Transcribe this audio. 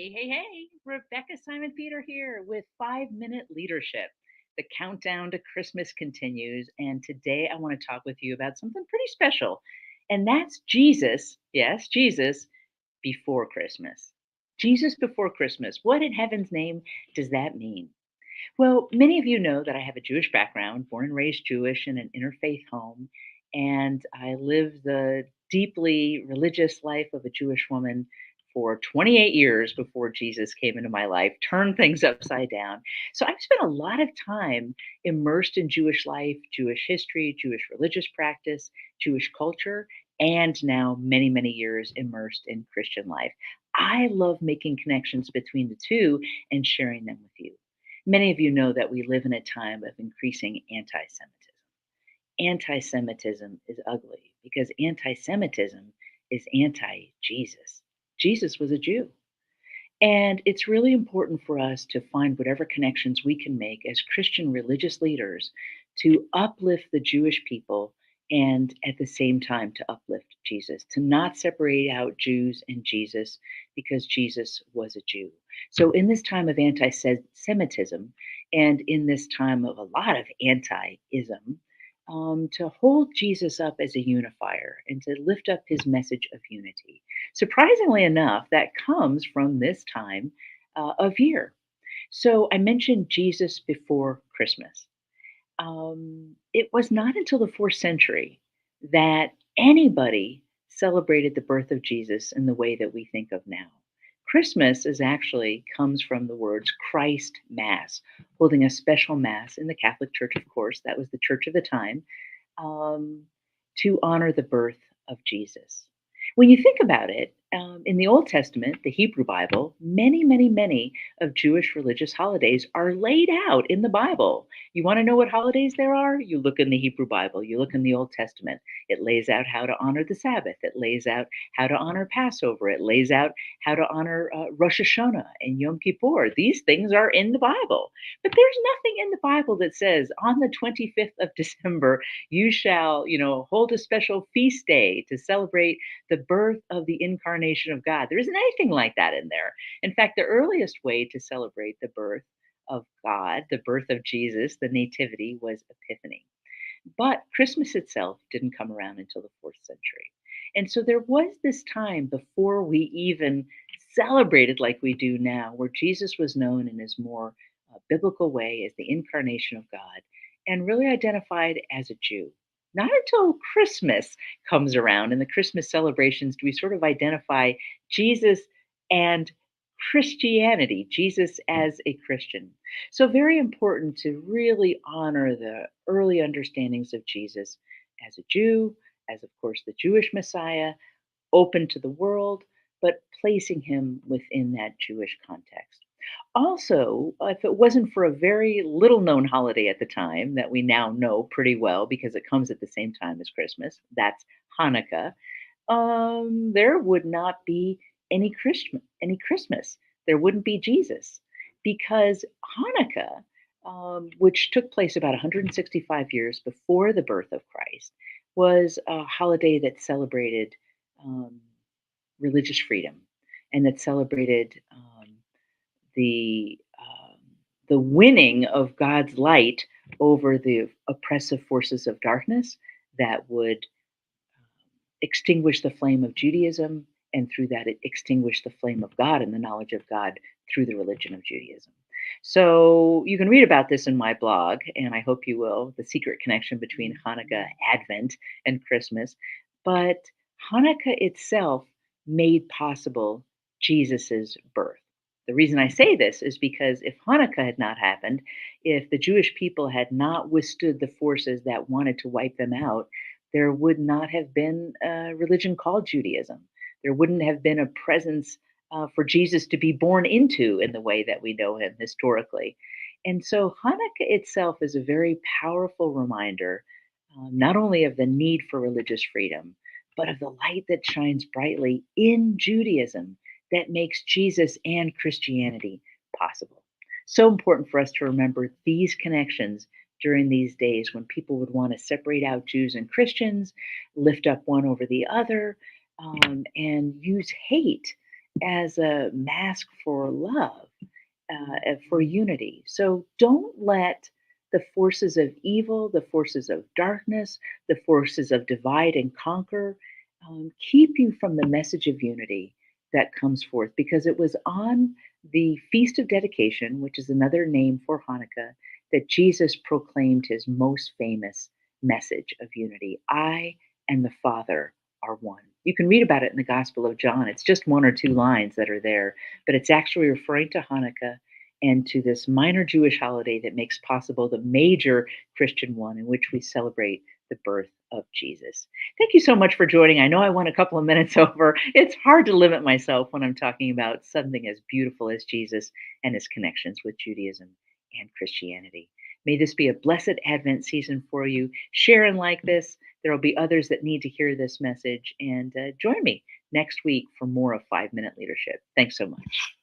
Hey, Rebecca Simon Peter here with 5 Minute Leadership. The countdown to Christmas continues, and today I want to talk with you about something pretty special, and that's Jesus. Yes, Jesus before Christmas. Jesus before Christmas. What in heaven's name does that mean? Well, many of you know that I have a Jewish background, born and raised Jewish in an interfaith home, and I lived the deeply religious life of a Jewish woman for 28 years before Jesus came into my life, turned things upside down. So I've spent a lot of time immersed in Jewish life, Jewish history, Jewish religious practice, Jewish culture, and now many, many years immersed in Christian life. I love making connections between the two and sharing them with you. Many of you know that we live in a time of increasing anti Semitism. Anti Semitism is ugly because anti Semitism is anti Jesus. Jesus was a Jew. And it's really important for us to find whatever connections we can make as Christian religious leaders to uplift the Jewish people and at the same time to uplift Jesus, to not separate out Jews and Jesus because Jesus was a Jew. So, in this time of anti Semitism and in this time of a lot of anti ism, to hold Jesus up as a unifier and to lift up his message of unity. Surprisingly enough, that comes from this time of year. So I mentioned Jesus before Christmas. It was not until the fourth century that anybody celebrated the birth of Jesus in the way that we think of now. Christmas is actually comes from the words Christ Mass, holding a special Mass in the Catholic Church, of course, that was the church of the time, um, to honor the birth of Jesus. When you think about it, in the Old Testament, the Hebrew Bible, many, many, many of Jewish religious holidays are laid out in the Bible. You want to know what holidays there are? You look in the Hebrew Bible, you look in the Old Testament. It lays out how to honor the Sabbath, it lays out how to honor Passover, it lays out how to honor Rosh Hashanah and Yom Kippur. These things are in the Bible. But there's nothing in the Bible that says on the 25th of December, you shall, hold a special feast day to celebrate the birth of the incarnation of God. There isn't anything like that in there. In fact, the earliest way to celebrate the birth of God, the birth of Jesus, the nativity, was Epiphany. But Christmas itself didn't come around until the fourth century. And so there was this time before we even celebrated like we do now, where Jesus was known in his more biblical way as the incarnation of God and really identified as a Jew. Not until Christmas comes around and the Christmas celebrations do we sort of identify Jesus and Christianity, Jesus as a Christian. So, very important to really honor the early understandings of Jesus as a Jew, as, of course, the Jewish Messiah, open to the world, but placing him within that Jewish context. Also, if it wasn't for a very little known holiday at the time that we now know pretty well because it comes at the same time as Christmas, that's Hanukkah, there would not be any Christmas. There wouldn't be Jesus because Hanukkah, which took place about 165 years before the birth of Christ, was a holiday that celebrated um, religious freedom and that celebrated um, the winning of God's light over the oppressive forces of darkness that would extinguish the flame of Judaism, and through that, it extinguished the flame of God and the knowledge of God through the religion of Judaism. So you can read about this in my blog, and I hope you will, The Secret Connection Between Hanukkah, Advent, and Christmas. But Hanukkah itself made possible Jesus's birth. The reason I say this is because if Hanukkah had not happened, if the Jewish people had not withstood the forces that wanted to wipe them out, there would not have been a religion called Judaism. There wouldn't have been a presence for Jesus to be born into in the way that we know him historically. And so Hanukkah itself is a very powerful reminder, not only of the need for religious freedom, but of the light that shines brightly in Judaism that makes Jesus and Christianity possible. So important for us to remember these connections during these days when people would want to separate out Jews and Christians, lift up one over the other, and use hate as a mask for love, for unity. So don't let the forces of evil, the forces of darkness, the forces of divide and conquer keep you from the message of unity that comes forth, because it was on the Feast of Dedication, which is another name for Hanukkah, that Jesus proclaimed his most famous message of unity. I and the Father are one. You can read about it in the Gospel of John. It's just one or two lines that are there, but it's actually referring to Hanukkah and to this minor Jewish holiday that makes possible the major Christian one in which we celebrate the birth of Jesus. Thank you so much for joining. I know I went a couple of minutes over. It's hard to limit myself when I'm talking about something as beautiful as Jesus and his connections with Judaism and Christianity. May this be a blessed Advent season for you. Share and like this. There will be others that need to hear this message. And join me next week for more of 5 Minute Leadership. Thanks so much.